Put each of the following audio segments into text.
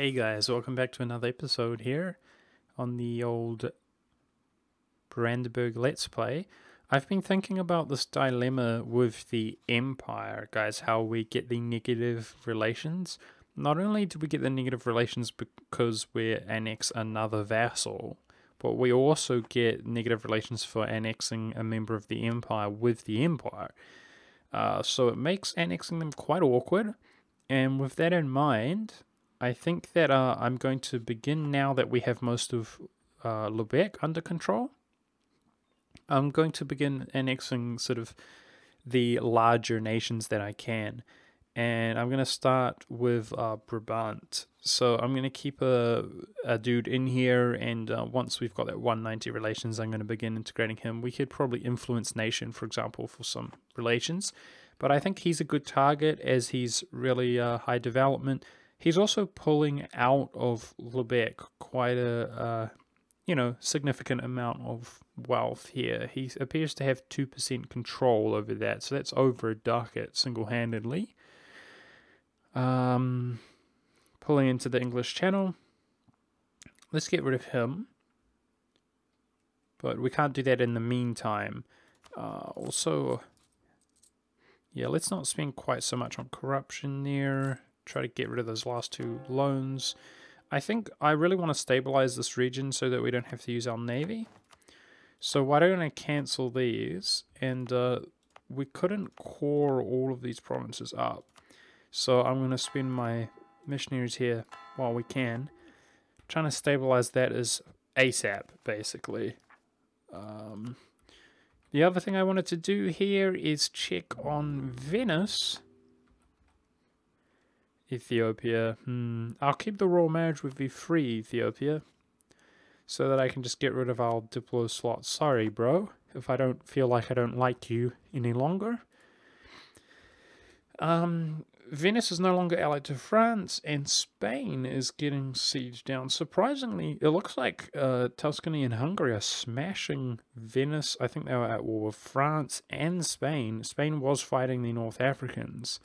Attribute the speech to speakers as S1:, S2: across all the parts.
S1: Hey guys, welcome back to another episode here on the old Brandenburg Let's Play. I've been thinking about this dilemma with the Empire, guys, how we get the negative relations. Not only do we get the negative relations because we annex another vassal, but we also get negative relations for annexing a member of the Empire with the Empire. So it makes annexing them quite awkward, and with that in mind, I think that I'm going to begin now that we have most of Lubeck under control. I'm going to begin annexing sort of the larger nations that I can. And I'm going to start with Brabant. So I'm going to keep a dude in here, and once we've got that 190 relations, I'm going to begin integrating him. We could probably influence nation, for example, for some relations. But I think he's a good target as he's really high development. He's also pulling out of Lubeck quite a, significant amount of wealth here. He appears to have 2% control over that, so that's over a ducat single-handedly. Pulling into the English Channel. Let's get rid of him. But we can't do that in the meantime. Also, yeah, let's not spend quite so much on corruption there. Try to get rid of those last two loans. I think I really want to stabilize this region so that we don't have to use our navy. So why don't I cancel these? And we couldn't core all of these provinces up. So I'm going to spend my missionaries here while we can. Trying to stabilize that as ASAP, basically. The other thing I wanted to do here is check on Venice. Ethiopia. I'll keep the royal marriage with the free Ethiopia, so that I can just get rid of our Diplo slot. Sorry, bro, if I don't feel like I don't like you any longer. Venice is no longer allied to France, and Spain is getting sieged down. Surprisingly, it looks like Tuscany and Hungary are smashing Venice. I think they were at war with France and Spain. Spain was fighting the North Africans.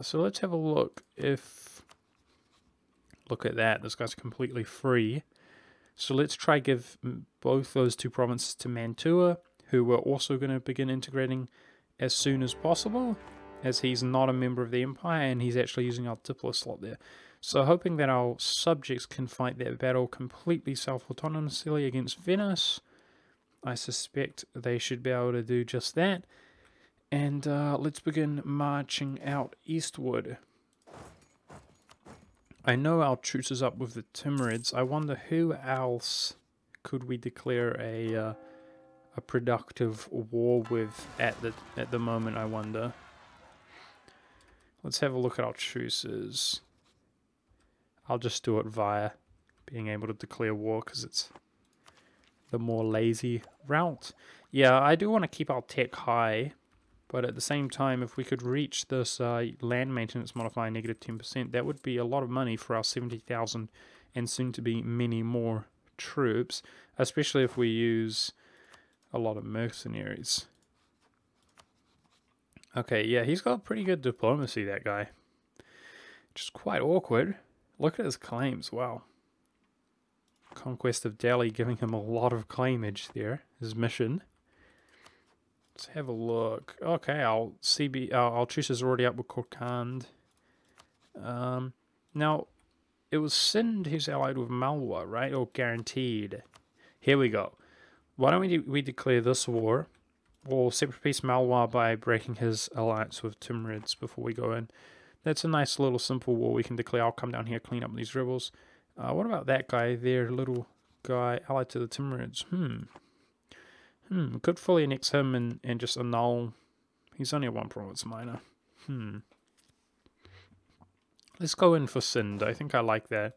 S1: So let's have a look. Look at that, this guy's completely free. So let's try give both those two provinces to Mantua, who we're also going to begin integrating as soon as possible, as he's not a member of the Empire and he's actually using our Diplo slot there. So hoping that our subjects can fight that battle completely self-autonomously against Venice. I suspect they should be able to do just that. And let's begin marching out eastward. I know our truce is up with the Timurids. I wonder who else could we declare a productive war with at the moment, I wonder. Let's have a look at our truces. I'll just do it via being able to declare war because it's the more lazy route. Yeah, I do want to keep our tech high. But at the same time, if we could reach this land maintenance modifier negative 10%, that would be a lot of money for our 70,000 and soon to be many more troops, especially if we use a lot of mercenaries. Okay, yeah, he's got pretty good diplomacy, that guy. Just quite awkward. Look at his claims, wow. Conquest of Delhi giving him a lot of claimage there, his mission. Let's have a look. Okay, our truce is already up with Korkand. Now, it was Sind who's allied with Malwa, right? Or guaranteed. Here we go. Why don't we declare this war? We'll separate peace Malwa by breaking his alliance with Timurids before we go in. That's a nice little simple war we can declare. I'll come down here, clean up these rebels. What about that guy there, little guy allied to the Timurids? Could fully annex him and just annul. He's only a 1 province minor. Let's go in for Sind. I think I like that.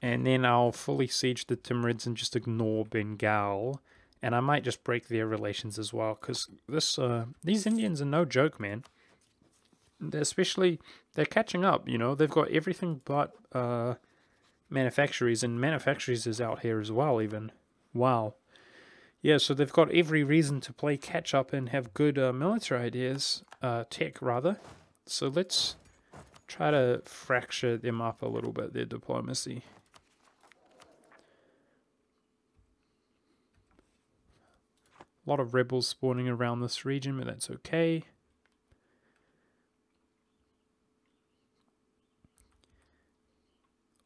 S1: And then I'll fully siege the Timurids and just ignore Bengal. And I might just break their relations as well, because these Indians are no joke, man. They're catching up, you know. They've got everything but manufactories, and manufactories is out here as well, even. Wow. Yeah, so they've got every reason to play catch-up and have good military ideas, tech rather. So let's Try to fracture them up a little bit, their diplomacy. A lot of rebels spawning around this region, but that's okay.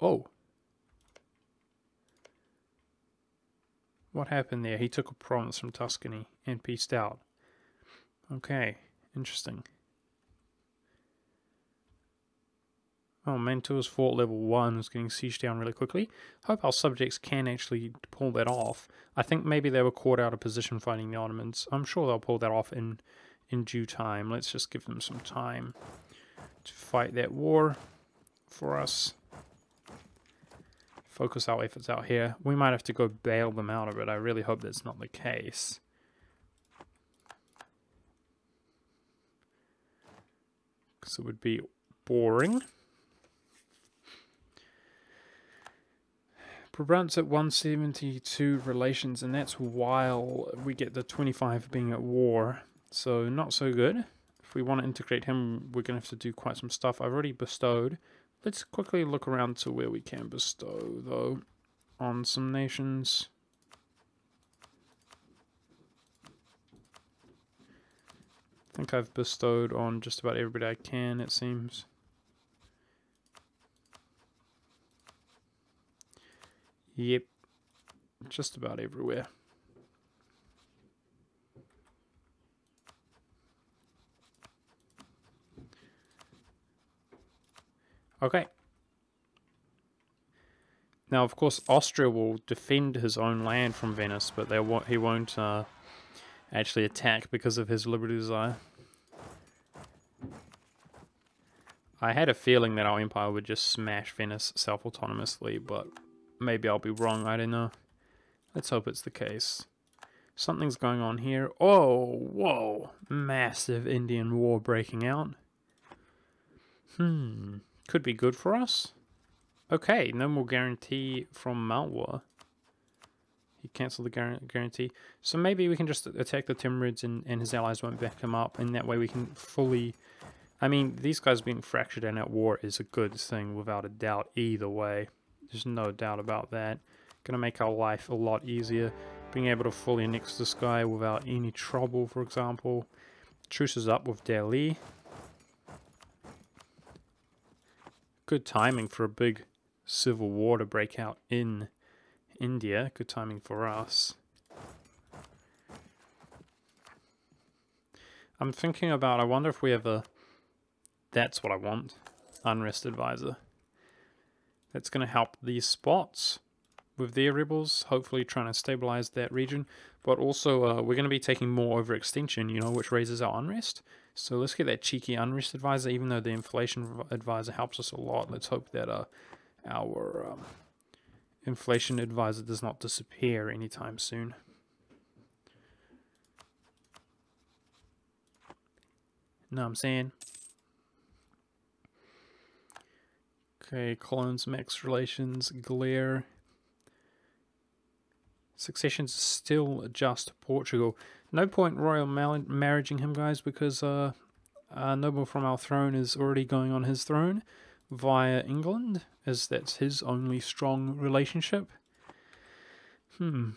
S1: Oh. What happened there? He took a province from Tuscany and peaced out. Okay, interesting. Oh, Mantua's fort level 1 is getting sieged down really quickly. Hope our subjects can actually pull that off. I think maybe they were caught out of position fighting the Ottomans. I'm sure they'll pull that off in due time. Let's just give them some time to fight that war for us. Focus our efforts out here. We might have to go bail them out of it. I really hope that's not the case. Because it would be boring. Brabant's at 172 relations, and that's while we get the 25 being at war. So not so good. If we want to integrate him, we're going to have to do quite some stuff. I've already bestowed. Let's quickly look around to where we can bestow, though, on some nations. I think I've bestowed on just about everybody I can, it seems. Yep, just about everywhere. Okay. Now, of course, Austria will defend his own land from Venice, but he won't actually attack because of his liberty desire. I had a feeling that our empire would just smash Venice self-autonomously, but maybe I'll be wrong, I don't know. Let's hope it's the case. Something's going on here. Oh, whoa. Massive Indian war breaking out. Could be good for us. Okay, no more guarantee from Malwa. He cancelled the guarantee. So maybe we can just attack the Timurids and his allies won't back him up. And that way we can fully... I mean, these guys being fractured and at war is a good thing without a doubt either way. There's no doubt about that. Gonna make our life a lot easier. Being able to fully annex this guy without any trouble, for example. Truce is up with Delhi. Good timing for a big civil war to break out in India. Good timing for us. I'm thinking about, I wonder if we have a... That's what I want. Unrest advisor. That's going to help these spots with their rebels, hopefully trying to stabilize that region. But also, we're going to be taking more overextension, you know, which raises our unrest. So let's get that cheeky unrest advisor, even though the inflation advisor helps us a lot. Let's hope that our inflation advisor does not disappear anytime soon. Know what I'm saying? Okay, clones, max relations, glare. Succession's still just Portugal. No point royal marrying him, guys, because a noble from our throne is already going on his throne via England, as that's his only strong relationship. We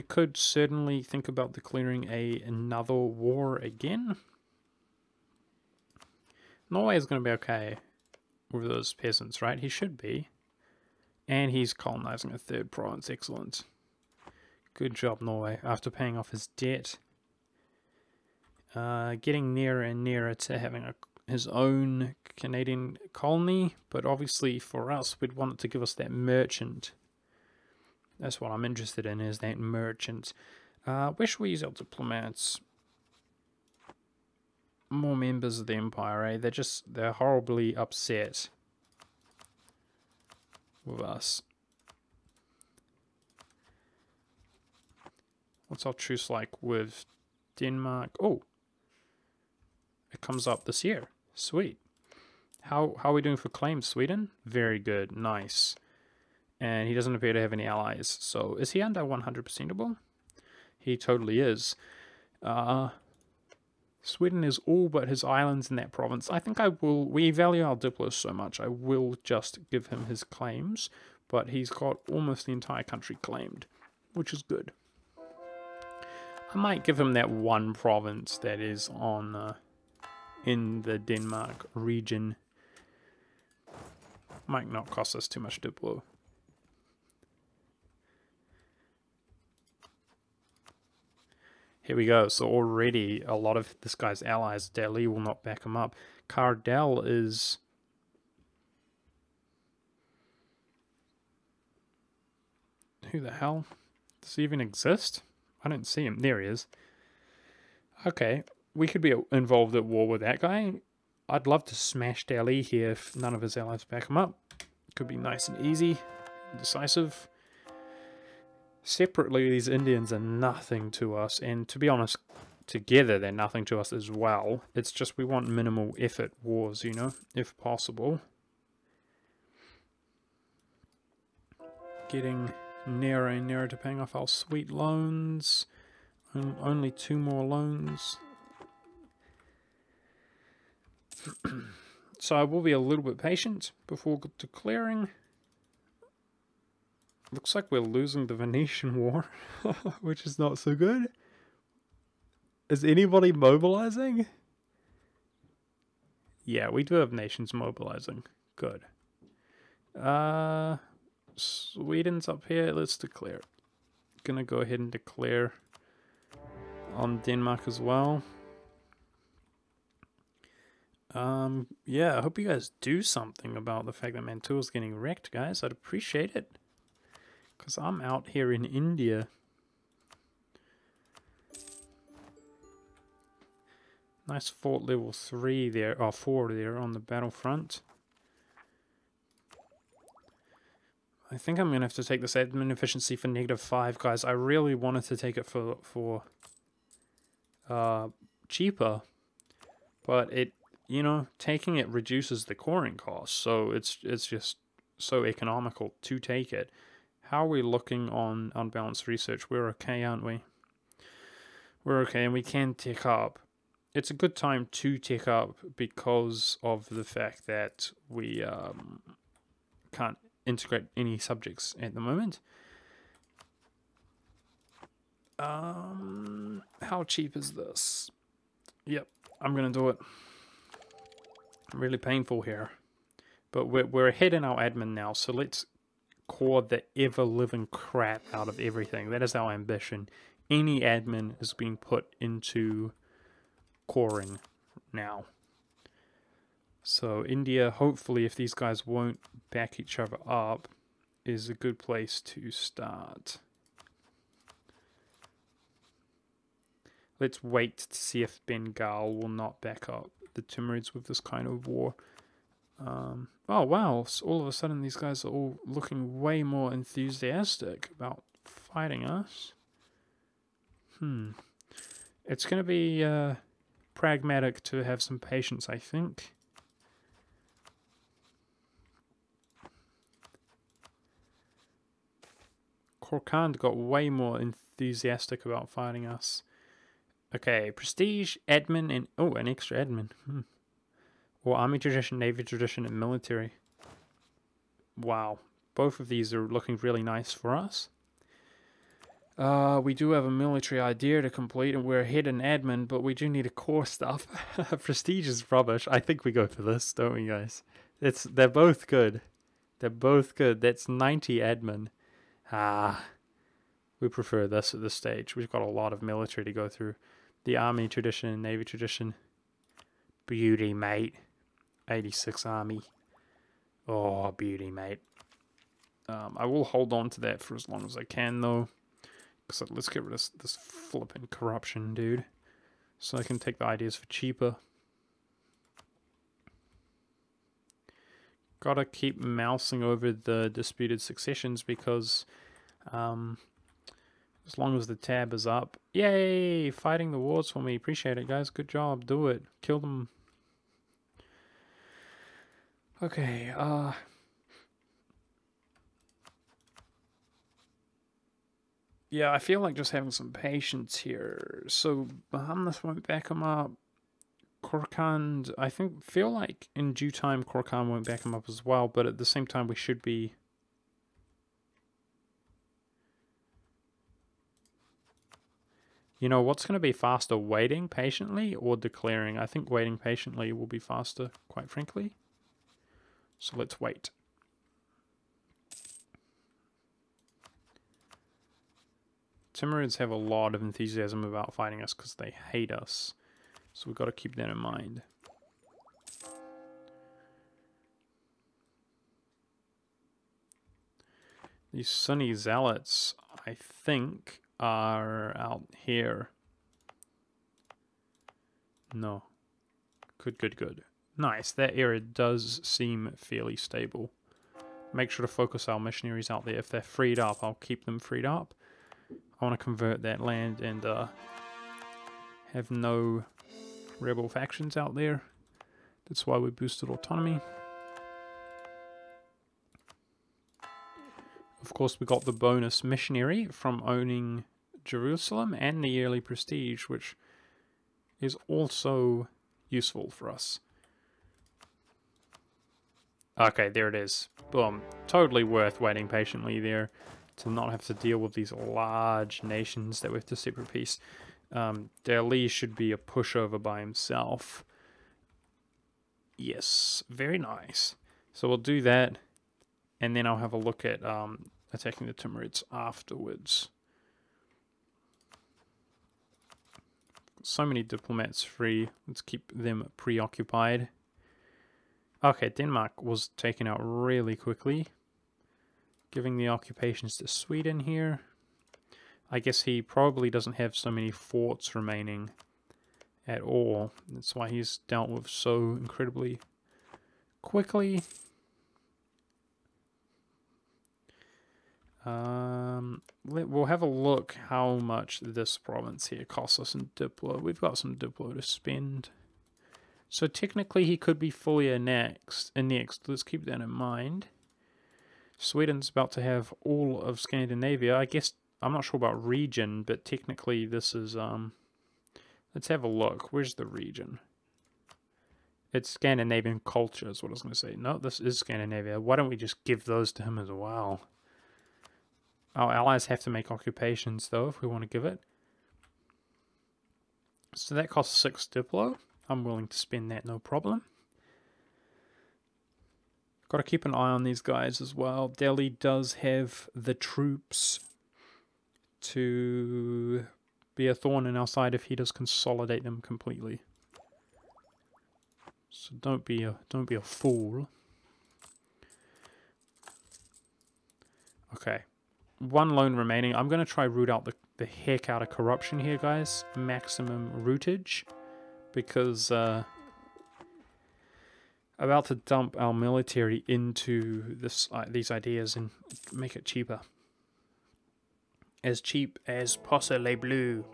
S1: could certainly think about declaring another war again. Norway is going to be okay with those peasants, right? He should be. And he's colonizing a third province. Excellent. Good job, Norway. After paying off his debt. Getting nearer and nearer to having his own Canadian colony. But obviously for us, we'd want it to give us that merchant. That's what I'm interested in, is that merchant. Where should we use our diplomats? More members of the empire, eh? They're horribly upset with us. What's our truce like with Denmark? Oh, it comes up this year. Sweet. How are we doing for claims, Sweden? Very good. Nice. And he doesn't appear to have any allies. So is he under 100%able? He totally is. Sweden is all but his islands in that province. I think I will. We value our Diplos so much, I will just give him his claims. But he's got almost the entire country claimed, which is good. I might give him that one province that is on in the Denmark region. Might not cost us too much Diplo. Here we go. So already a lot of this guy's allies, Dali, will not back him up. Cardell is... Who the hell? Does he even exist? I don't see him. There he is. Okay, we could be involved at war with that guy. I'd love to smash Dali here if none of his allies back him up. Could be nice and easy, decisive. Separately, these Indians are nothing to us, and to be honest, together they're nothing to us as well. It's just we want minimal effort wars, you know, if possible. Getting nearer and nearer to paying off our sweet loans. Only 2 more loans. So I will be a little bit patient before declaring. Looks like we're losing the Venetian War, which is not so good. Is anybody mobilizing? Yeah, we do have nations mobilizing. Good. Sweden's up here. Let's declare. Gonna go ahead and declare on Denmark as well. Yeah, I hope you guys do something about the fact that Mantua's getting wrecked, guys. I'd appreciate it. Because I'm out here in India. Nice fort level 3 there, or 4 there on the battlefront. I think I'm going to have to take this admin efficiency for -5, guys. I really wanted to take it for cheaper. But it, you know, taking it reduces the coring cost. So it's just so economical to take it. How are we looking on unbalanced research? We're okay, aren't we? We're okay, and we can tick up. It's a good time to tick up because of the fact that we can't integrate any subjects at the moment. How cheap is this? Yep, I'm gonna do it. Really painful here. But we're ahead in our admin now, so let's core the ever-living crap out of everything. That is our ambition. Any admin is being put into coring now. So India, hopefully, if these guys won't back each other up, is a good place to start. Let's wait to see if Bengal will not back up the Timurids with this kind of war. Oh wow, so all of a sudden these guys are all looking way more enthusiastic about fighting us. It's going to be pragmatic to have some patience, I think. Korkand got way more enthusiastic about fighting us. Okay, prestige, admin, and oh, an extra admin. Or army tradition, navy tradition, and military. Wow, both of these are looking really nice for us. We do have a military idea to complete, and we're ahead in admin, but we do need a core stuff. Prestige is rubbish. I think we go for this, don't we, guys? They're both good. They're both good. That's 90 admin. We prefer this at this stage. We've got a lot of military to go through. The army tradition and navy tradition. Beauty, mate. 86 army. Oh, beauty, mate. I will hold on to that for as long as I can, though. So let's get rid of this flipping corruption, dude. So I can take the ideas for cheaper. Gotta keep mousing over the disputed successions because as long as the tab is up. Yay! Fighting the wars for me. Appreciate it, guys. Good job. Do it. Kill them. Okay, yeah, I feel like just having some patience here. So Bahamas won't back them up. Korkand, I feel like in due time Korkand won't back him up as well, but at the same time we should be... You know, what's going to be faster, waiting patiently or declaring? I think waiting patiently will be faster, quite frankly. So let's wait. Timurids have a lot of enthusiasm about fighting us because they hate us. So we've got to keep that in mind. These Sunni zealots, I think, are out here. No. Good. Nice. That area does seem fairly stable. Make sure to focus our missionaries out there. If they're freed up, I'll keep them freed up. I want to convert that land and have no rebel factions out there. That's why we boosted autonomy. Of course, we got the bonus missionary from owning Jerusalem and the yearly prestige, which is also useful for us. Okay, there it is. Boom. Totally worth waiting patiently there to not have to deal with these large nations that we have to separate peace. Delhi should be a pushover by himself. Yes, very nice. So we'll do that, and then I'll have a look at attacking the Timurids afterwards. So many diplomats free. Let's keep them preoccupied. Okay, Denmark was taken out really quickly. Giving the occupations to Sweden here. I guess he probably doesn't have so many forts remaining at all. That's why he's dealt with so incredibly quickly. We'll have a look how much this province here costs us in Diplo. We've got some Diplo to spend. So technically he could be fully annexed. Let's keep that in mind. Sweden's about to have all of Scandinavia. I guess, I'm not sure about region, but technically this is, let's have a look. Where's the region? It's Scandinavian culture is what I was going to say. No, this is Scandinavia. Why don't we just give those to him as well? Our allies have to make occupations, though, if we want to give it. So that costs 6 Diplo. I'm willing to spend that, no problem. Got to keep an eye on these guys as well. Delhi does have the troops to be a thorn in our side if he does consolidate them completely. So don't be a fool. Okay. 1 loan remaining. I'm going to try root out the heck out of corruption here, guys. Maximum rootage. Because about to dump our military into these ideas and make it cheaper. As cheap as possible bleu.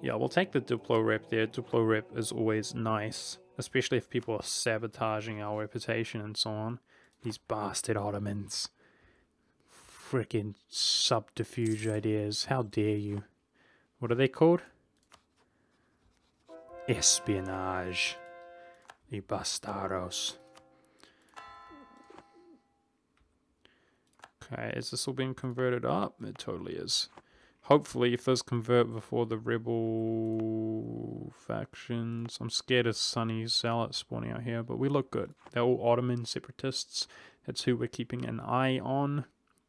S1: Yeah, we'll take the Diplo rep there. Diplo rep is always nice. Especially if people are sabotaging our reputation and so on. These bastard Ottomans. Frickin' subterfuge ideas. How dare you? What are they called? Espionage. Y bastardos. Okay, is this all being converted up? It totally is. Hopefully, if those convert before the rebel factions. I'm scared of Sunni zealots spawning out here, but we look good. They're all Ottoman separatists. That's who we're keeping an eye on.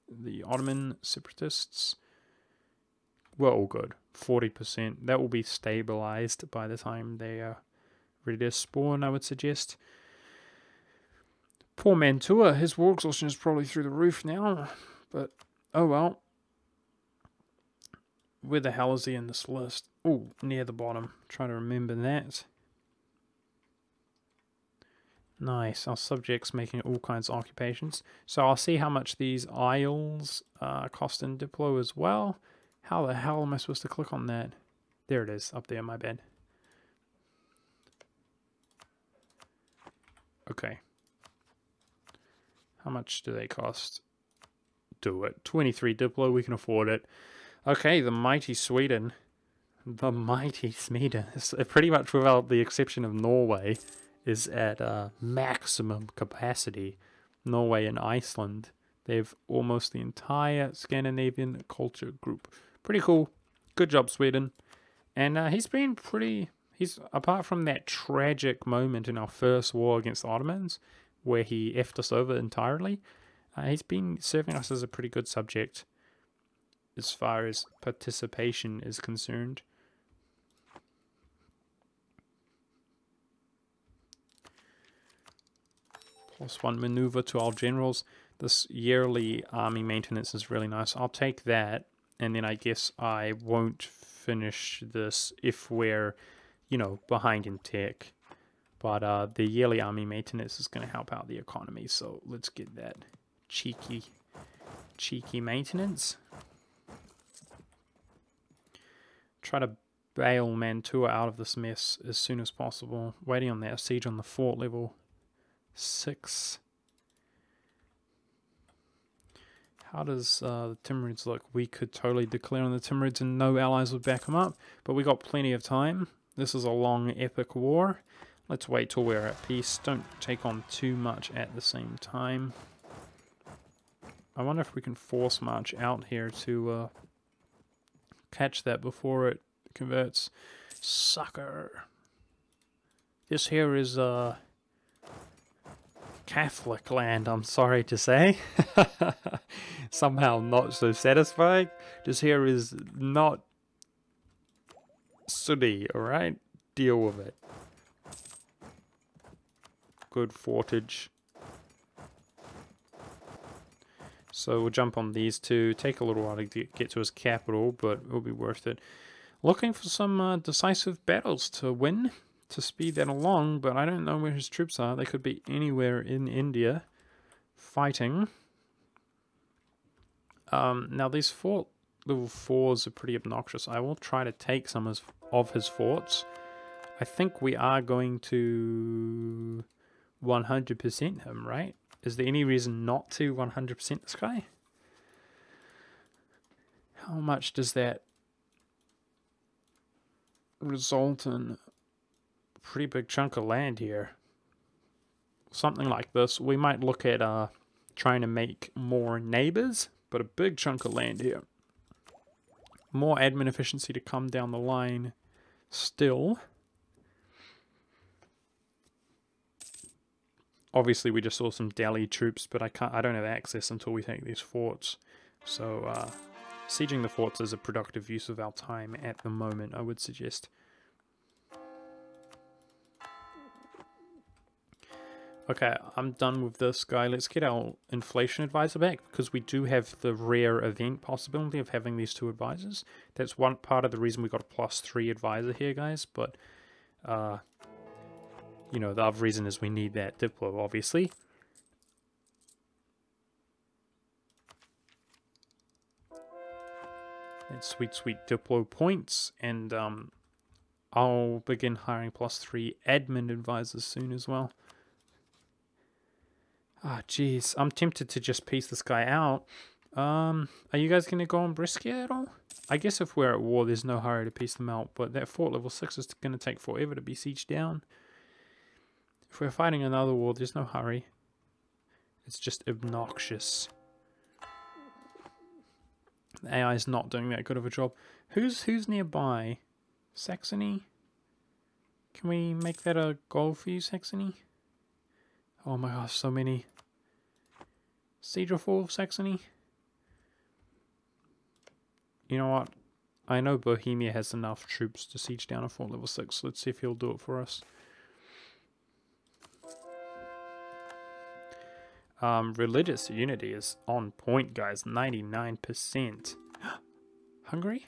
S1: The Ottoman separatists. We're all good. 40%. That will be stabilized by the time they are ready to spawn, I would suggest. Poor Mantua. His war exhaustion is probably through the roof now. But, oh well. Where the hell is he in this list? Oh, near the bottom. Try to remember that. Nice. Our subjects making all kinds of occupations. So I'll see how much these isles cost in Diplo as well. How the hell am I supposed to click on that? There it is. Up there, my bad. Okay. How much do they cost? Do it. 23 Diplo. We can afford it. Okay, the mighty Sweden. The mighty Sweden, pretty much without the exception of Norway, is at maximum capacity. Norway and Iceland, they have almost the entire Scandinavian culture group. Pretty cool. Good job, Sweden. And he's been pretty... apart from that tragic moment in our first war against the Ottomans, where he effed us over entirely, he's been serving us as a pretty good subject as far as participation is concerned. +1 maneuver to our generals. This yearly army maintenance is really nice. I'll take that, and then I guess I won't finish this if we're, you know, behind in tech. But the yearly army maintenance is going to help out the economy, so let's get that cheeky maintenance. Try to bail Mantua out of this mess as soon as possible. Waiting on that siege on the fort level 6. How does the Timurids look? We could totally declare on the Timurids and no allies would back them up, but we got plenty of time. This is a long, epic war. Let's wait till we're at peace. Don't take on too much at the same time. I wonder if we can force march out here to catch that before it converts. Sucker. This here is Catholic land, I'm sorry to say. Somehow not so satisfying. This here is not Sunni, alright? Deal with it. Good fortage. So we'll jump on these two. Take a little while to get to his capital, but it'll be worth it. Looking for some decisive battles to win, to speed that along, but I don't know where his troops are. They could be anywhere in India fighting. Now these fort level 4s are pretty obnoxious. I will try to take some of his forts. I think we are going to 100% him, right? Is there any reason not to 100% this guy? How much does that result in? A pretty big chunk of land here. Something like this. We might look at trying to make more neighbors, but a big chunk of land here. More admin efficiency to come down the line still. Obviously, we just saw some Delhi troops, but I don't have access until we take these forts. So, sieging the forts is a productive use of our time at the moment, I would suggest. Okay, I'm done with this guy. Let's get our inflation advisor back, because we do have the rare event possibility of having these two advisors. That's one part of the reason we got a +3 advisor here, guys, but you know, the other reason is we need that Diplo, obviously. And sweet Diplo points, and I'll begin hiring +3 admin advisors soon as well. Ah, jeez, I'm tempted to just piece this guy out. Are you guys going to go on Brescia at all? I guess if we're at war, there's no hurry to piece them out, but that fort level 6 is going to take forever to be sieged down. If we're fighting another war, there's no hurry. It's just obnoxious. The AI is not doing that good of a job. Who's nearby? Saxony? Can we make that a goal for you, Saxony? Oh my gosh, so many. Siege of 4 of Saxony? You know what? I know Bohemia has enough troops to siege down a fort level 6. Let's see if he'll do it for us. Religious unity is on point, guys. 99%. Hungary?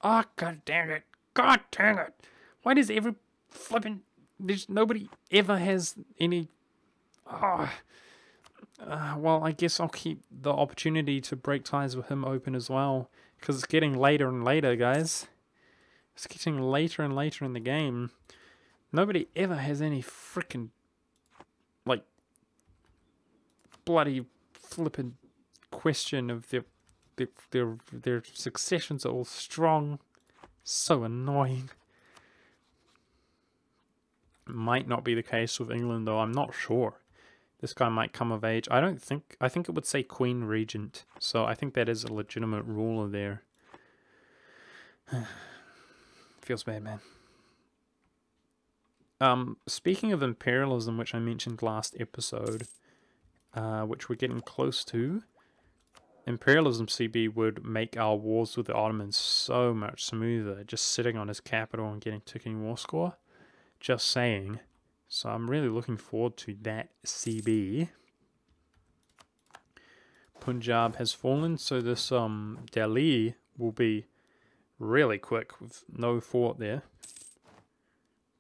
S1: Oh, god dang it. God dang it. Why does every flippin'... There's nobody ever has any... Oh. Well, I guess I'll keep the opportunity to break ties with him open as well. Because it's getting later and later, guys. It's getting later and later in the game. Nobody ever has any frickin'... like... bloody flippin' question of their successions are all strong. So annoying. Might not be the case with England though, I'm not sure. This guy might come of age. I think it would say Queen Regent, so I think that is a legitimate ruler there. Feels bad, man. Speaking of imperialism, which I mentioned last episode, which we're getting close to, imperialism CB would make our wars with the Ottomans so much smoother, just sitting on his capital and getting ticking war score. Just saying. So I'm really looking forward to that CB. Punjab has fallen, so this Delhi will be really quick with no fort there.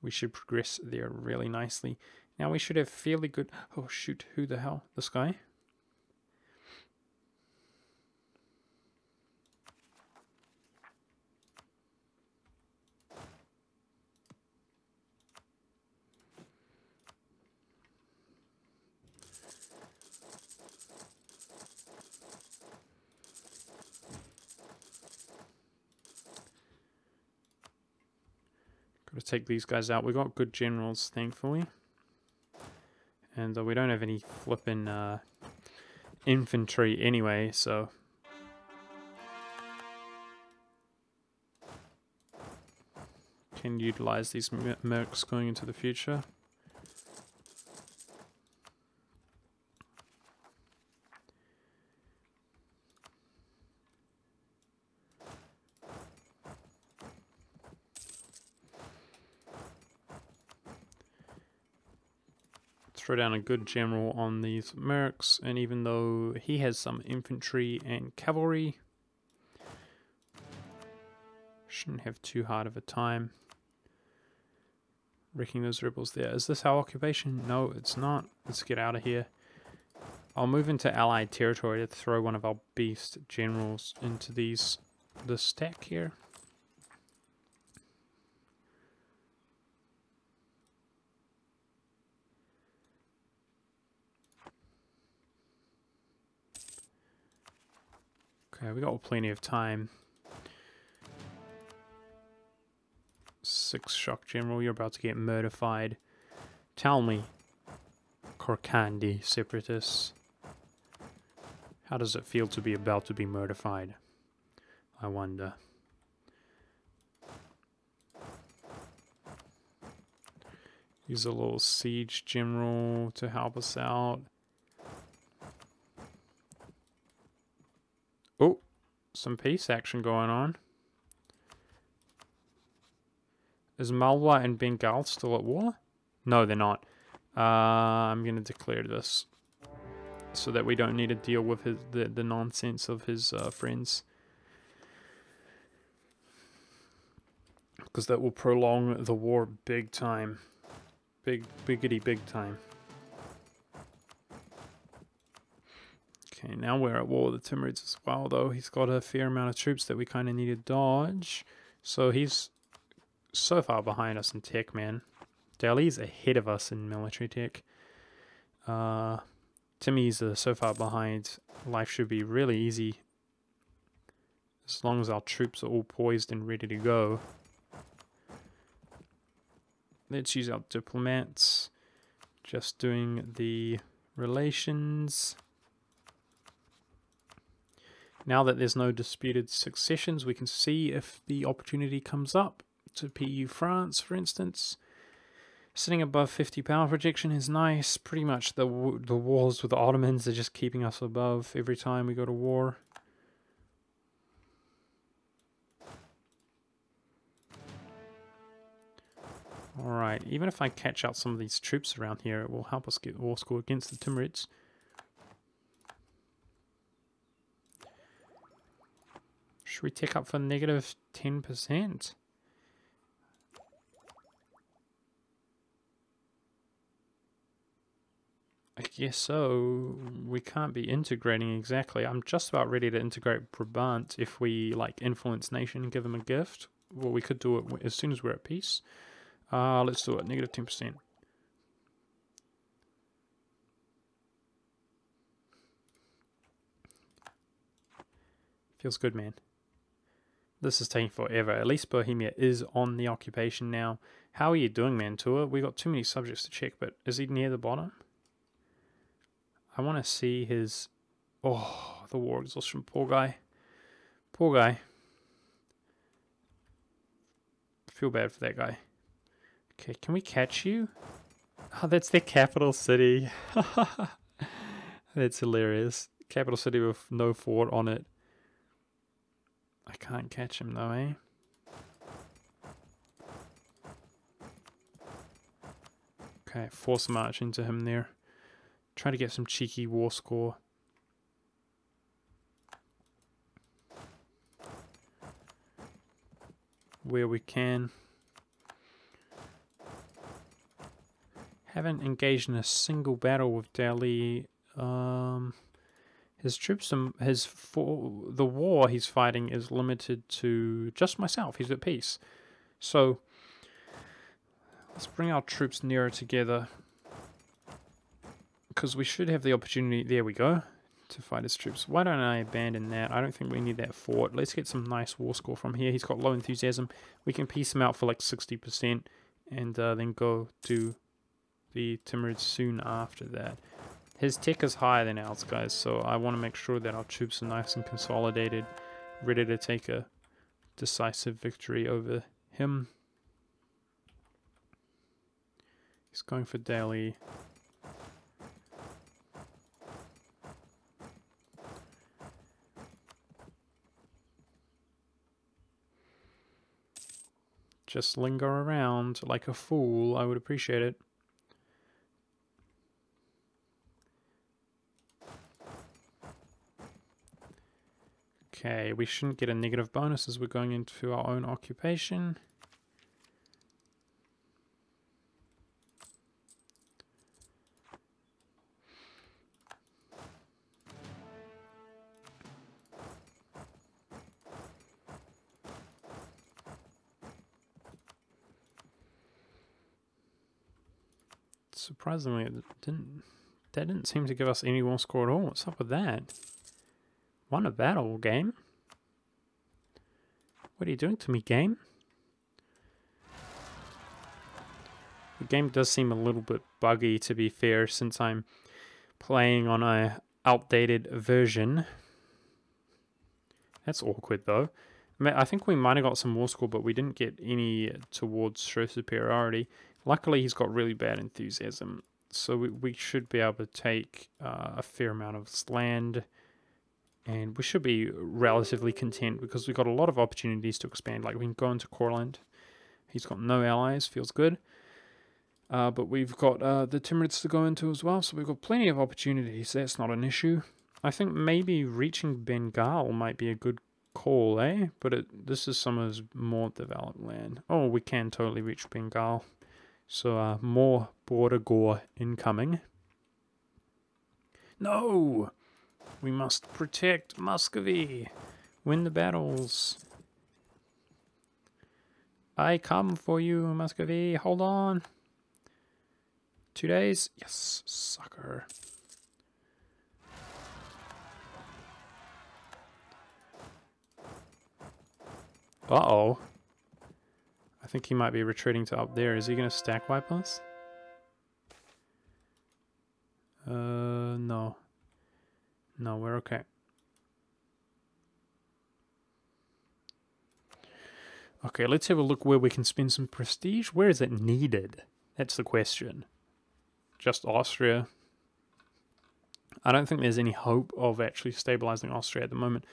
S1: We should progress there really nicely. Now we should have fairly good... Oh shoot, who the hell? This guy? Got to take these guys out. We got good generals, thankfully. And we don't have any flippin' infantry anyway, so... Can utilize these mercs going into the future. Throw down a good general on these mercs, and even though he has some infantry and cavalry, shouldn't have too hard of a time wrecking those rebels there. Is this our occupation? No, it's not. Let's get out of here. I'll move into Allied territory to throw one of our beast generals into this stack here. Okay, we got plenty of time. 6 shock general, you're about to get murdered. Tell me, Korkandi separatists, how does it feel to be about to be murdered? I wonder. Use a little siege general to help us out. Oh, some peace action going on. Is Malwa and Bengal still at war? No, they're not. I'm going to declare this so that we don't need to deal with the nonsense of his friends. Because that will prolong the war big time. Biggity big time. Okay, now we're at war with the Timurids as well, though. He's got a fair amount of troops that we kind of need to dodge. So he's so far behind us in tech, man. Delhi's ahead of us in military tech. Timmy's so far behind. Life should be really easy as long as our troops are all poised and ready to go. Let's use our diplomats. Just doing the relations. Now that there's no disputed successions, we can see if the opportunity comes up to PU France, for instance. Sitting above 50 power projection is nice. Pretty much the wars with the Ottomans are just keeping us above every time we go to war. Alright, even if I catch out some of these troops around here, it will help us get war score against the Timurids. Should we tick up for negative 10%? I guess so. We can't be integrating exactly. I'm just about ready to integrate Brabant if we like influence nation and give them a gift. Well, we could do it as soon as we're at peace. Let's do it. Negative 10%. Feels good, man. This is taking forever. At least Bohemia is on the occupation now. How are you doing, Mantua? We got too many subjects to check, but is he near the bottom? I want to see his... Oh, the war exhaustion. Poor guy. Poor guy. Feel bad for that guy. Okay, can we catch you? Oh, that's their capital city. That's hilarious. Capital city with no fort on it. I can't catch him though, eh? Okay, force march into him there. Try to get some cheeky war score. Where we can. Haven't engaged in a single battle with Delhi. His troops, the war he's fighting is limited to just myself. He's at peace. So let's bring our troops nearer together, because we should have the opportunity, there we go, to fight his troops. Why don't I abandon that? I don't think we need that fort. Let's get some nice war score from here. He's got low enthusiasm. We can piece him out for like 60% and then go do the Timurids soon after that. His tech is higher than ours, guys, so I want to make sure that our troops are nice and consolidated, ready to take a decisive victory over him. He's going for Delhi. Just linger around like a fool. I would appreciate it. Okay, we shouldn't get a negative bonus as we're going into our own occupation. Surprisingly, that didn't seem to give us any war score at all. What's up with that? Won a battle, game? What are you doing to me, game? The game does seem a little bit buggy, to be fair, since I'm playing on a outdated version. That's awkward, though. I think we might have got some war score, but we didn't get any towards show superiority. Luckily, he's got really bad enthusiasm, so we should be able to take a fair amount of his land, and we should be relatively content because we've got a lot of opportunities to expand. Like, we can go into Courland. He's got no allies, feels good. But we've got the Timurids to go into as well, so we've got plenty of opportunities. That's not an issue. I think maybe reaching Bengal might be a good call, eh? But this is some of his more developed land. Oh, we can totally reach Bengal. So more border gore incoming. No! We must protect Muscovy. Win the battles. I come for you, Muscovy. Hold on. 2 days? Yes, sucker. Uh-oh. I think he might be retreating to up there. Is he going to stack wipe us? No. No, we're okay. Okay, let's have a look where we can spend some prestige. Where is it needed? That's the question. Just Austria. I don't think there's any hope of actually stabilizing Austria at the moment.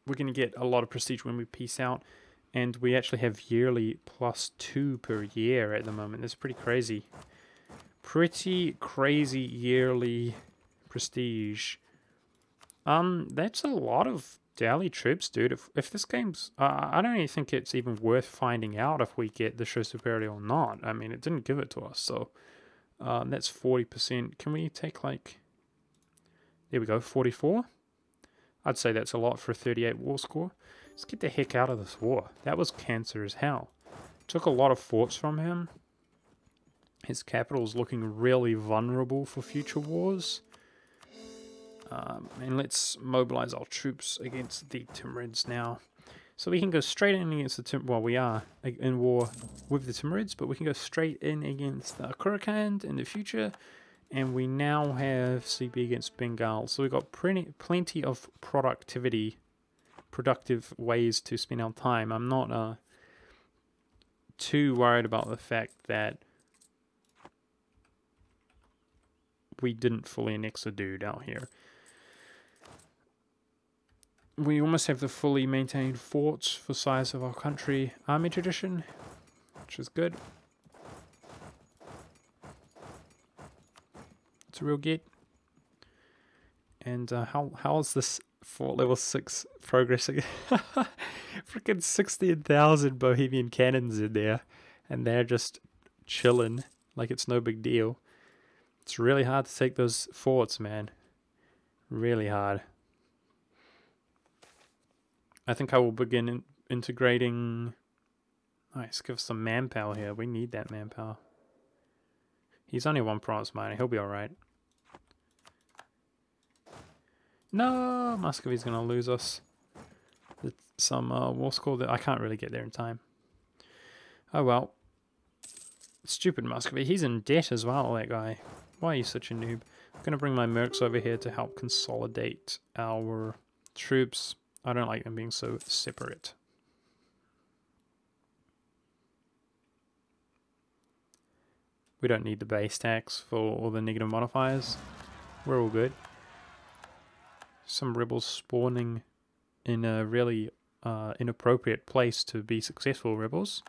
S1: We're going to get a lot of prestige when we peace out, and we actually have yearly +2 per year at the moment. That's pretty crazy. Pretty crazy yearly prestige. That's a lot of Delhi troops, dude. If this game's... I don't even think it's even worth finding out if we get the show superiority or not. I mean, it didn't give it to us, so... that's 40%. Can we take, like... There we go, 44? I'd say that's a lot for a 38 war score. Let's get the heck out of this war. That was cancer as hell. Took a lot of forts from him. His capital is looking really vulnerable for future wars. And let's mobilize our troops against the Timurids now. So we can go straight in against the Timurids. Well, we are in war with the Timurids, but we can go straight in against the Kurukand in the future. And we now have CB against Bengal. So we've got plenty of productive ways to spend our time. I'm not too worried about the fact that we didn't fully annex a dude out here. We almost have the fully maintained forts for size of our country army tradition, which is good. It's a real get. And how is this fort level 6 progressing? Freaking 16,000 Bohemian cannons in there, and they're just chilling like it's no big deal. It's really hard to take those forts, man. Really hard. I think I will begin integrating... Nice, give us some manpower here. We need that manpower. He's only one province miner. He'll be alright. No! Muscovy's going to lose us. Some war score that I can't really get there in time. Oh well. Stupid Muscovy. He's in debt as well, that guy. Why are you such a noob? I'm going to bring my mercs over here to help consolidate our troops. I don't like them being so separate. We don't need the base tax for all the negative modifiers. We're all good. Some rebels spawning in a really inappropriate place to be successful, rebels.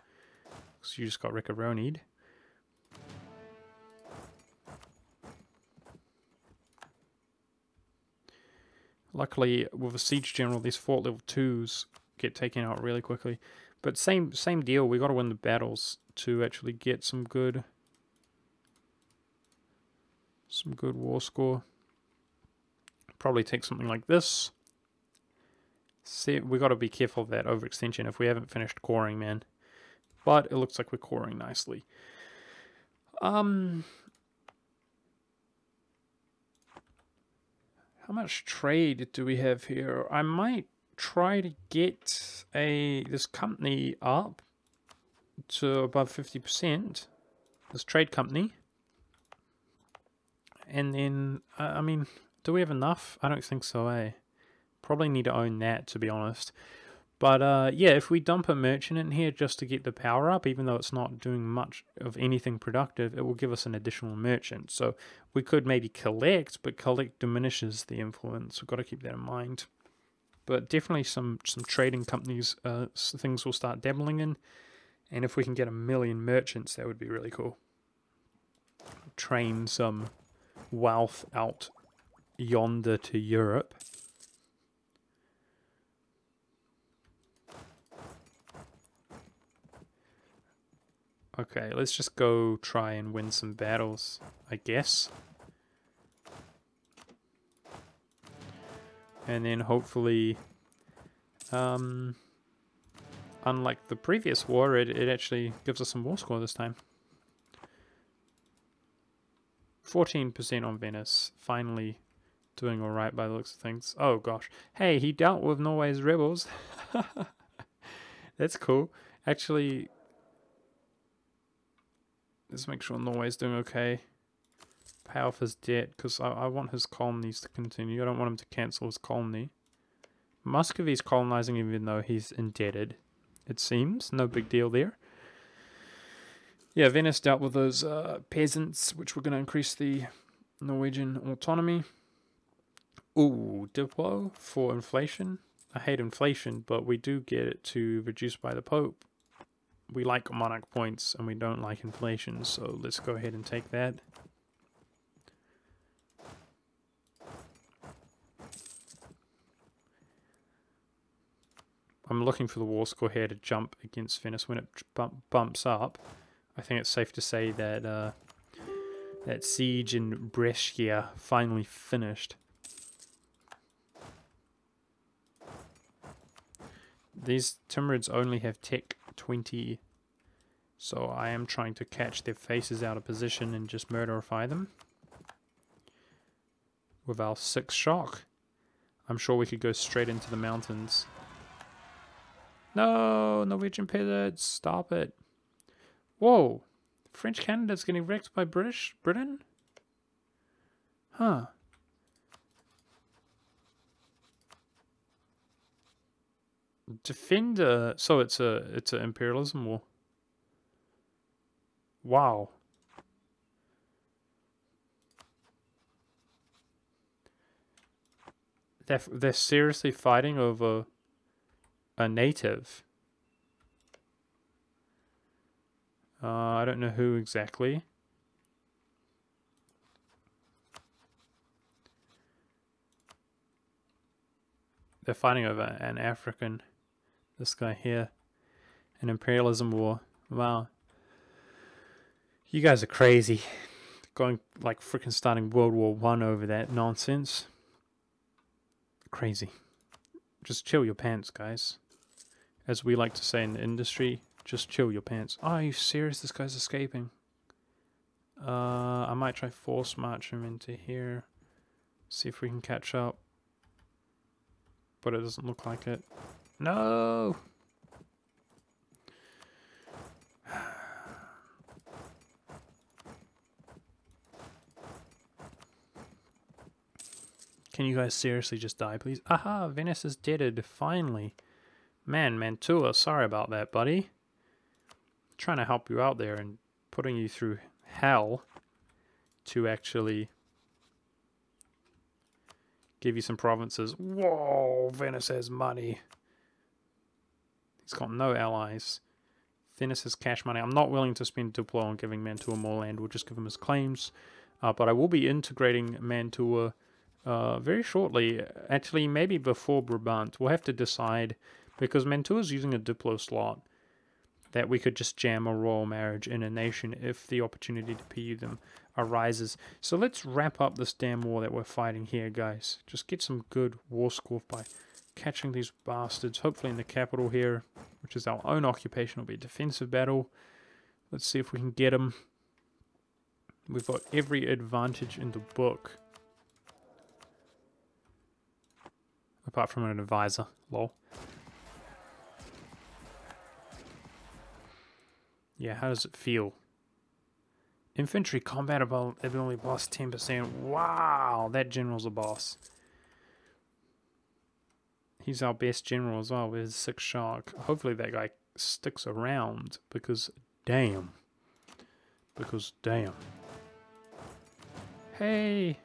S1: So you just got Ricaronied. Luckily, with a siege general, these fort level 2s get taken out really quickly. But same deal, we got to win the battles to actually get some good war score. Probably take something like this. See, we got to be careful of that overextension if we haven't finished coring, man. But it looks like we're coring nicely. How much trade do we have here? I might try to get this company up to above 50%. This trade company. And then, I mean, do we have enough? I don't think so, eh? Probably need to own that, to be honest. But yeah, if we dump a merchant in here just to get the power up, even though it's not doing much of anything productive, it will give us an additional merchant. So we could maybe collect, but collect diminishes the influence. We've got to keep that in mind. But definitely some trading companies, things will start dabbling in. And if we can get 1 million merchants, that would be really cool. Train some wealth out yonder to Europe. Okay, let's just go try and win some battles, I guess. And then hopefully, unlike the previous war, it actually gives us some war score this time. 14% on Venice, finally doing alright by the looks of things. Oh gosh. Hey, he dealt with Norway's rebels. That's cool. Actually, let's make sure Norway's doing okay. Pay off his debt, because I want his colonies to continue. I don't want him to cancel his colony. Muscovy's colonizing even though he's indebted, it seems. No big deal there. Yeah, Venice dealt with those peasants, which were going to increase the Norwegian autonomy. Ooh, diplo for inflation. I hate inflation, but we do get it to reduce by the Pope. We like monarch points, and we don't like inflation, so let's go ahead and take that. I'm looking for the war score here to jump against Venice when it bumps up. I think it's safe to say that that siege in Brescia finally finished. These Timurids only have tech 20, so I am trying to catch their faces out of position and just murderify them. with our 6 shock. I'm sure we could go straight into the mountains. No, Norwegian peasants, stop it. Whoa, French Canada's getting wrecked by Britain? Huh. Defender, so it's an imperialism war. Wow. They're seriously fighting over a native. I don't know who exactly. They're fighting over an African. This guy here. An imperialism war. Wow. You guys are crazy. Going like freaking starting World War I over that nonsense. Crazy. Just chill your pants, guys. As we like to say in the industry, just chill your pants. Oh, are you serious? This guy's escaping. I might try force march him into here. See if we can catch up. But it doesn't look like it. No! Can you guys seriously just die, please? Aha! Venice is deaded, finally. Man, Mantua, sorry about that, buddy. Trying to help you out there and putting you through hell to actually give you some provinces. Whoa, Venice has money. He's got no allies. Venice has cash money. I'm not willing to spend Duplo on giving Mantua more land. We'll just give him his claims. But I will be integrating Mantua very shortly. Actually, maybe before Brabant. We'll have to decide, because Mantua's using a Duplo slot, that we could just jam a royal marriage in a nation if the opportunity to PU them arises. So let's wrap up this damn war that we're fighting here, guys. Just get some good war score by catching these bastards, hopefully in the capital here, which is our own occupation. It'll be a defensive battle. Let's see if we can get them. We've got every advantage in the book. Apart from an advisor, lol. Yeah, how does it feel? Infantry combat ability boss 10%. Wow, that general's a boss. He's our best general as well with his 6 shock. Hopefully that guy sticks around, because damn. Because damn. Hey!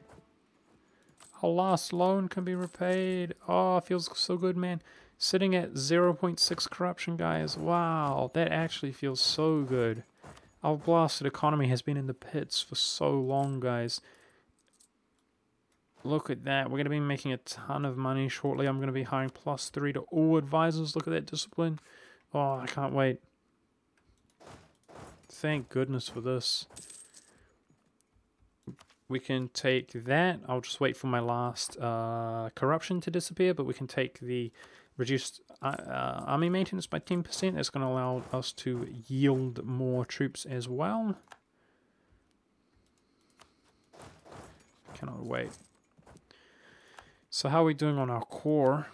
S1: Our last loan can be repaid. Oh, it feels so good, man. Sitting at 0.6 corruption, guys. Wow, that actually feels so good. Our blasted economy has been in the pits for so long, guys. Look at that. We're going to be making a ton of money shortly. I'm going to be hiring +3 to all advisors. Look at that discipline. Oh, I can't wait. Thank goodness for this. We can take that. I'll just wait for my last corruption to disappear, but we can take the reduced army maintenance by 10%. That's going to allow us to yield more troops as well. Cannot wait. So how are we doing on our core?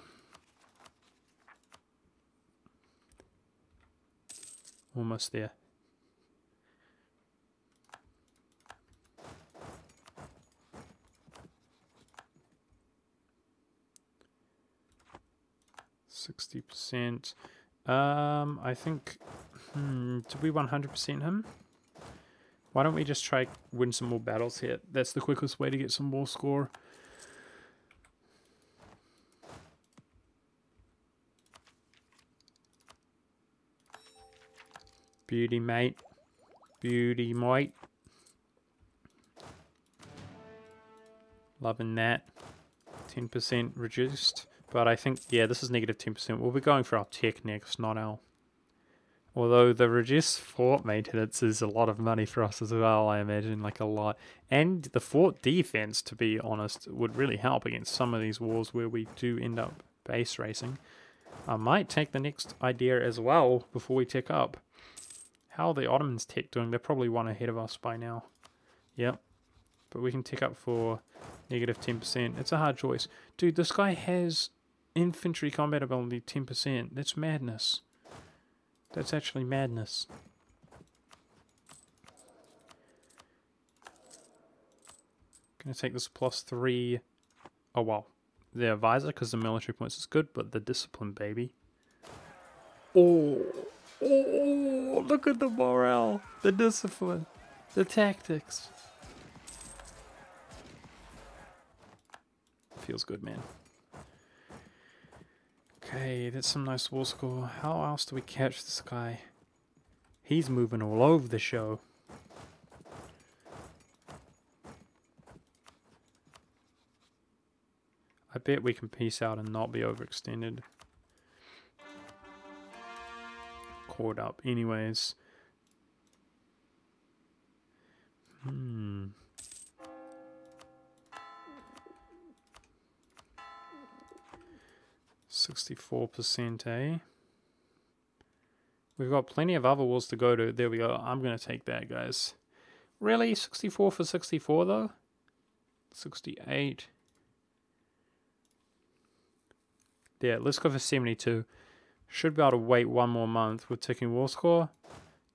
S1: Almost there. %. I think, did we 100% him? Why don't we just try win some more battles here? That's the quickest way to get some more score. Beauty, mate. Beauty, mate. Loving that. 10% reduced. But I think, yeah, this is negative 10%. We'll be going for our tech next, not our... Although the reduced fort maintenance is a lot of money for us as well, I imagine, like a lot. And the fort defense, to be honest, would really help against some of these wars where we do end up base racing. I might take the next idea as well before we tech up. How are the Ottomans tech doing? They're probably one ahead of us by now. Yep. But we can tech up for Negative 10%. It's a hard choice. Dude, this guy has infantry combat ability 10%. That's madness. That's actually madness. Gonna take this +3. Oh, wow. The advisor, because the military points is good, but the discipline, baby. Oh, look at the morale, the discipline, the tactics. Feels good, man. Okay, that's some nice war score. How else do we catch this guy? He's moving all over the show. I bet we can peace out and not be overextended. Caught up anyways. 64%, eh? We've got plenty of other wars to go to. There we go. I'm going to take that, guys. Really? 64 for 64, though? 68. Yeah, let's go for 72. Should be able to wait one more month with ticking war score.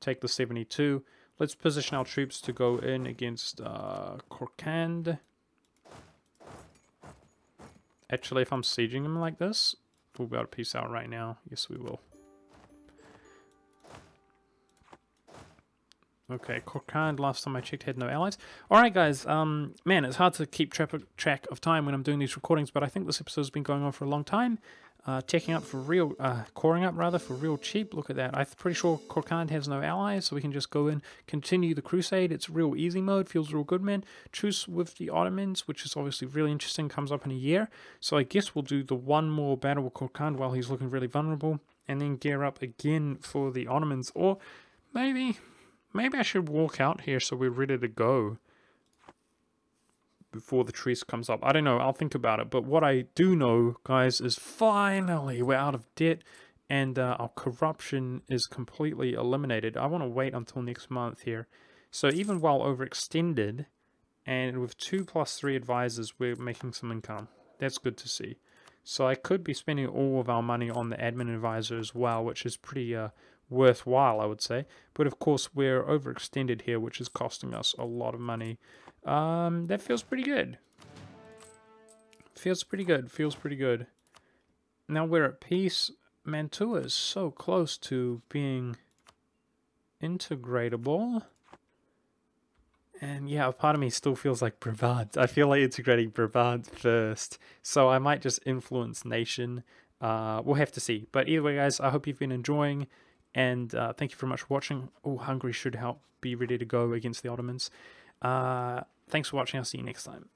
S1: Take the 72. Let's position our troops to go in against Korkand. Actually, if I'm sieging him like this, we'll be able to peace out right now. Yes, we will. Okay, Korkand, last time I checked, had no allies. Alright, guys, man, it's hard to keep track of time when I'm doing these recordings, but I think this episode's been going on for a long time. Checking up for real, coring up rather, for real cheap. Look at that. I'm pretty sure Korkand has no allies, so we can just go in, continue the crusade. It's real easy mode, feels real good, man. Truce with the Ottomans, which is obviously really interesting, comes up in a year. So I guess we'll do the one more battle with Korkand while he's looking really vulnerable, and then gear up again for the Ottomans. Or maybe I should walk out here so we're ready to go before the truce comes up. I don't know, I'll think about it. But what I do know, guys, is finally we're out of debt and our corruption is completely eliminated. I want to wait until next month here. So even while overextended and with 2+3 advisors, we're making some income. That's good to see. So I could be spending all of our money on the admin advisor as well, which is pretty worthwhile, I would say. But of course, we're overextended here, which is costing us a lot of money. That feels pretty good. Feels pretty good. Now we're at peace. Mantua is so close to being integratable. And yeah, a part of me still feels like Brabant. I feel like integrating Brabant first. So I might just influence nation. We'll have to see. But either way, guys, I hope you've been enjoying. And thank you very much for watching. Oh, Hungary should help be ready to go against the Ottomans. Thanks for watching. I'll see you next time.